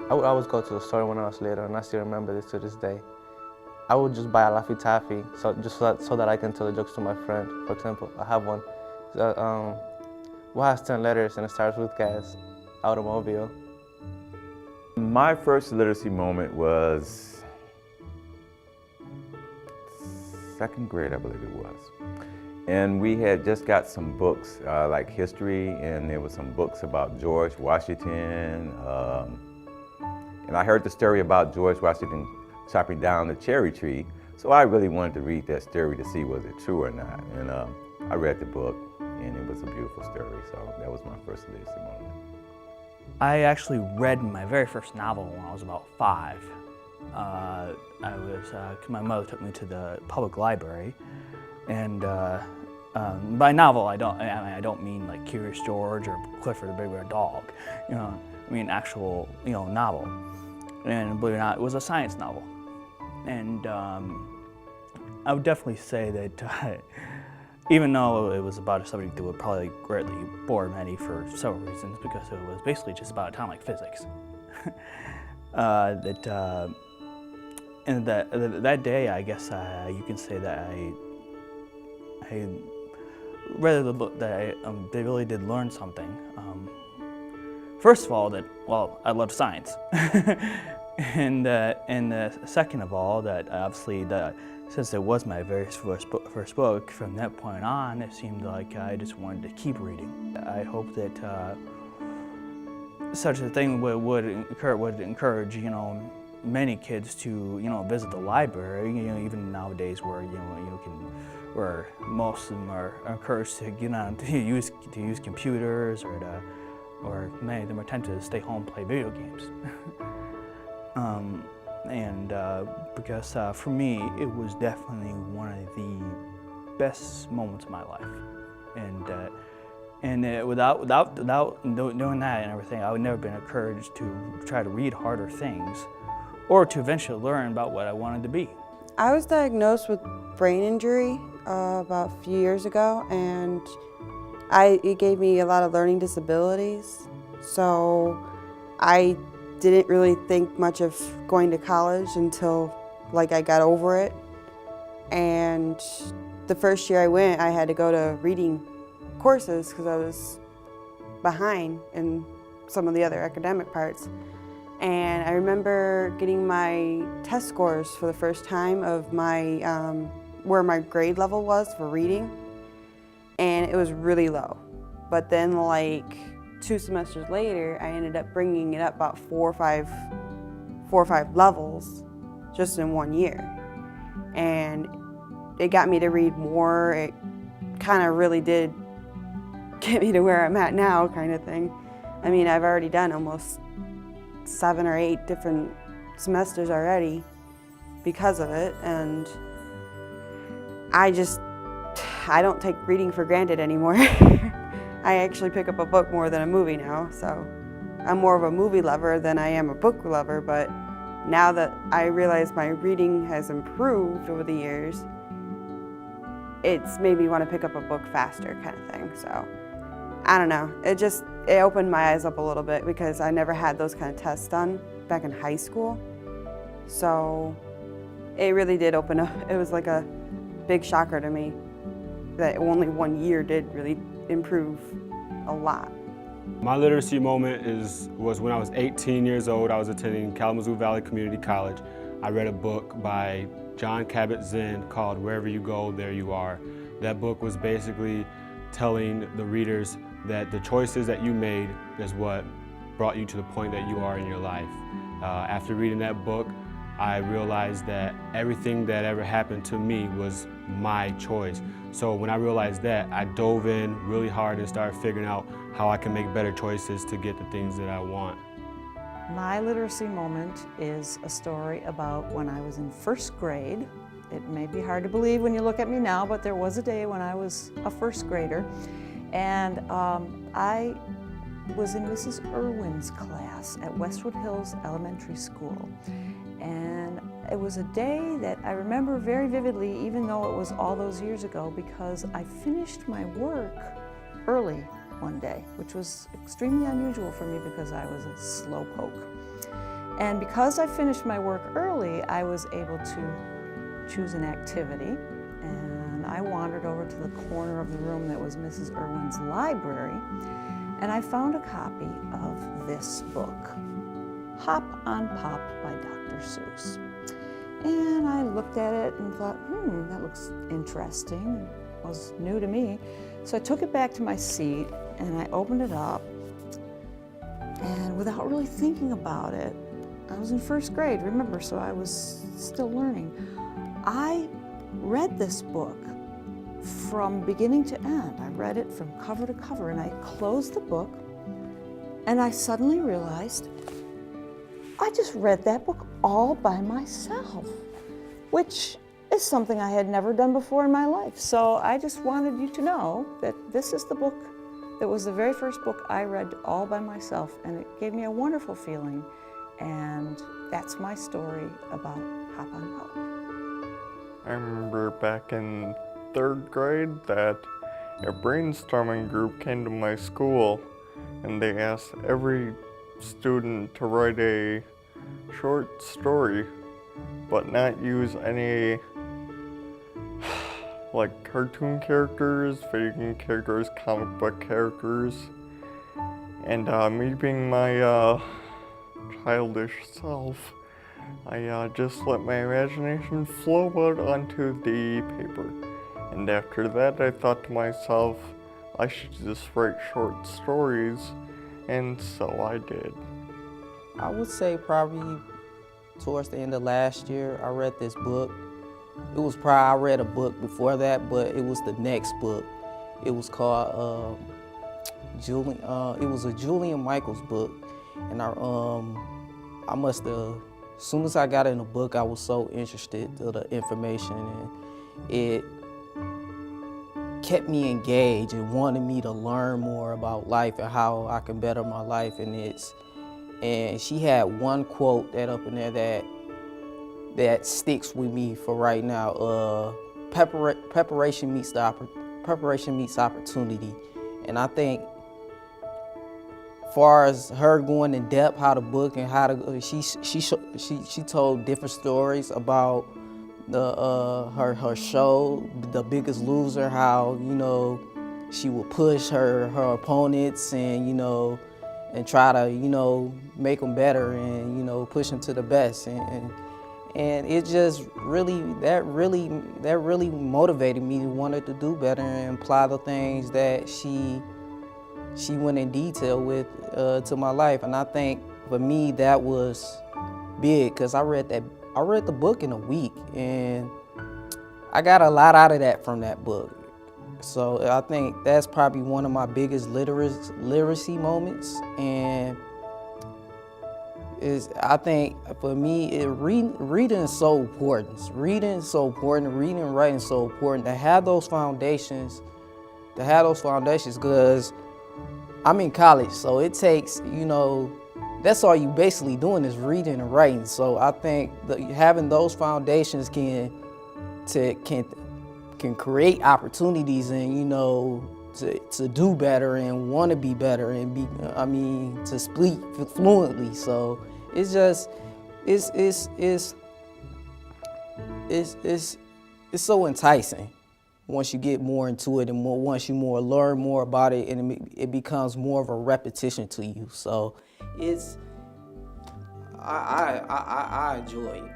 I would always go to the store when I was little, and I still remember this to this day. I would just buy a Laffy Taffy so that I can tell the jokes to my friend. For example, I have one. What has 10 letters and it starts with gas? Automobile. My first literacy moment was second grade, I believe it was. And we had just got some books, like history, and there were some books about George Washington. And I heard the story about George Washington chopping down the cherry tree. So I really wanted to read that story to see was it true or not. And I read the book, and it was a beautiful story. So that was my first literacy moment. I actually read my very first novel when I was about 5. My mother took me to the public library, and by novel I don't mean like Curious George or Clifford the Big Red Dog, I mean actual novel. And believe it or not, it was a science novel, and I would definitely say that even though it was about a subject that would probably greatly bore many for several reasons, because it was basically just about atomic physics, and that day, I guess you can say that I read the book that they really did learn something. First of all, I love science, and second of all, that obviously since it was my very first book, from that point on, it seemed like I just wanted to keep reading. I hope that such a thing would encourage, many kids to, visit the library. Even nowadays, where most of them are encouraged to use computers, or many of them are tempted to stay home and play video games. Because for me, it was definitely one of the best moments of my life, and without doing that and everything, I would never been encouraged to try to read harder things, or to eventually learn about what I wanted to be. I was diagnosed with brain injury about a few years ago, and it gave me a lot of learning disabilities. So I didn't really think much of going to college until I got over it. And the first year I went, I had to go to reading courses because I was behind in some of the other academic parts. And I remember getting my test scores for the first time of my where my grade level was for reading, and it was really low. But then 2 semesters later, I ended up bringing it up about 4 or 5 levels just in 1 year. And it got me to read more. It kind of really did get me to where I'm at now, kind of thing. I mean, I've already done almost 7 or 8 different semesters already because of it, and I don't take reading for granted anymore. I actually pick up a book more than a movie now, so I'm more of a movie lover than I am a book lover, but now that I realize my reading has improved over the years, it's made me want to pick up a book faster, kind of thing. So I don't know, it opened my eyes up a little bit, because I never had those kind of tests done back in high school. So it really did open up. It was like a big shocker to me that only 1 year did really improve a lot. My literacy moment was when I was 18 years old. I was attending Kalamazoo Valley Community College. I read a book by John Kabat-Zinn called Wherever You Go, There You Are. That book was basically telling the readers that the choices that you made is what brought you to the point that you are in your life. After reading that book, I realized that everything that ever happened to me was my choice. So when I realized that, I dove in really hard and started figuring out how I can make better choices to get the things that I want. My literacy moment is a story about when I was in 1st grade. It may be hard to believe when you look at me now, but there was a day when I was a 1st grader, and I was in Mrs. Irwin's class at Westwood Hills Elementary School. And it was a day that I remember very vividly, even though it was all those years ago, because I finished my work early one day, which was extremely unusual for me because I was a slowpoke. And because I finished my work early, I was able to choose an activity. And I wandered over to the corner of the room that was Mrs. Irwin's library, and I found a copy of this book, Hop on Pop by Dr. Seuss. And I looked at it and thought, that looks interesting. It was new to me. So I took it back to my seat and I opened it up. And without really thinking about it, I was in first grade, remember, so I was still learning. I read this book from beginning to end. I read it from cover to cover, and I closed the book and I suddenly realized I just read that book all by myself, which is something I had never done before in my life. So I just wanted you to know that this is the book that was the very first book I read all by myself, and it gave me a wonderful feeling. And that's my story about Hop on Pop. I remember back in 3rd grade that a brainstorming group came to my school and they asked every student to write a short story but not use any like cartoon characters, video game characters, comic book characters. And me being my childish self, I just let my imagination flow out onto the paper. And after that, I thought to myself, I should just write short stories, and so I did. I would say probably towards the end of last year, I read this book. It was I read a book before that, but it was the next book. It was called Julian. It was a Julian Michaels book, and I must have. As soon as I got in the book, I was so interested in the information, and it kept me engaged and wanted me to learn more about life and how I can better my life. And she had one quote that up in there that sticks with me for right now. Preparation meets opportunity, and I think, far as her going in depth how the book and how to she told different stories about her show, The Biggest Loser, how she would push her opponents and and try to make them better and push them to the best, and it just really that really motivated me to wanted to do better and apply the things that she went in detail with to my life. And I think for me that was big, because I read the book in a week and I got a lot out of that from that book. So I think that's probably one of my biggest literacy moments. And I think for me, reading is so important. Reading is so important. Reading and writing is so important. To have those foundations, because I'm in college, so it takes, that's all you basically doing is reading and writing. So I think that having those foundations can create opportunities and, to do better and want to be better and to speak fluently. So it's just, it's so enticing once you get more into it and once you learn more about it, and it becomes more of a repetition to you. So I enjoy it.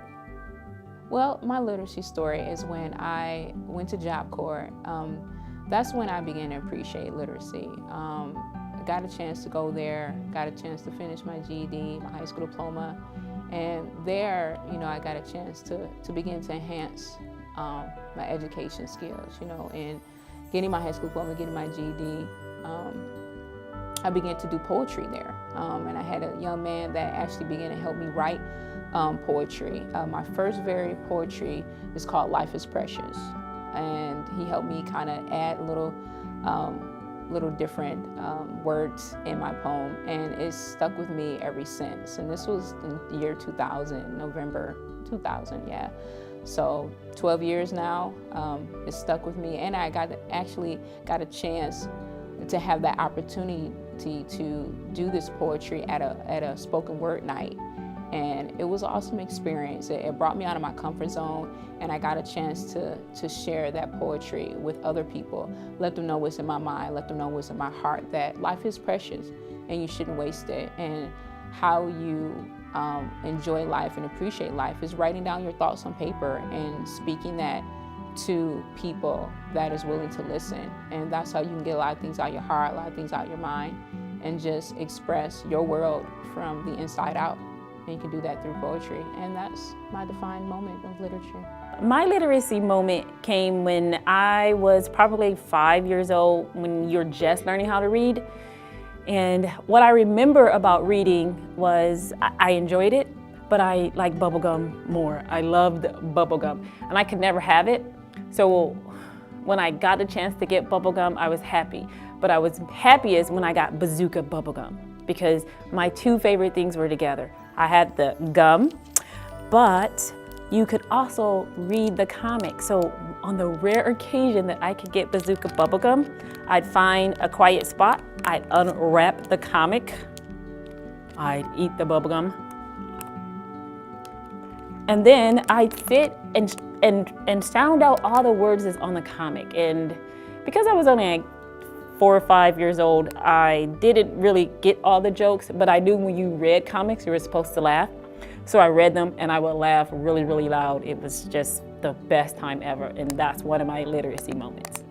Well, my literacy story is when I went to Job Corps. That's when I began to appreciate literacy. I got a chance to go there, got a chance to finish my GED, my high school diploma, and there, I got a chance to begin to enhance my education skills, and getting my high school diploma, getting my GED. I began to do poetry there, and I had a young man that actually began to help me write poetry. My first very poetry is called Life is Precious, and he helped me kind of add little different words in my poem, and it's stuck with me ever since. And this was in the year 2000, November 2000, yeah. So 12 years now, it's stuck with me, and I actually got a chance to have that opportunity to do this poetry at a spoken word night. And it was an awesome experience. It brought me out of my comfort zone, and I got a chance to share that poetry with other people, let them know what's in my mind, let them know what's in my heart, that life is precious and you shouldn't waste it. And how you enjoy life and appreciate life is writing down your thoughts on paper and speaking that to people that is willing to listen. And that's how you can get a lot of things out of your heart, a lot of things out of your mind, and just express your world from the inside out. And you can do that through poetry. And that's my defined moment of literature. My literacy moment came when I was probably 5 years old, when you're just learning how to read. And what I remember about reading was I enjoyed it, but I liked Bubblegum more. I loved Bubblegum, and I could never have it. So when I got the chance to get Bubblegum, I was happy. But I was happiest when I got Bazooka Bubblegum, because my two favorite things were together. I had the gum, but you could also read the comic. So on the rare occasion that I could get Bazooka Bubblegum, I'd find a quiet spot, I'd unwrap the comic, I'd eat the bubblegum, and then I'd sit and sound out all the words that's on the comic. And because I was only like 4 or 5 years old, I didn't really get all the jokes, but I knew when you read comics, you were supposed to laugh. So I read them and I would laugh really, really loud. It was just the best time ever, and that's one of my literacy moments.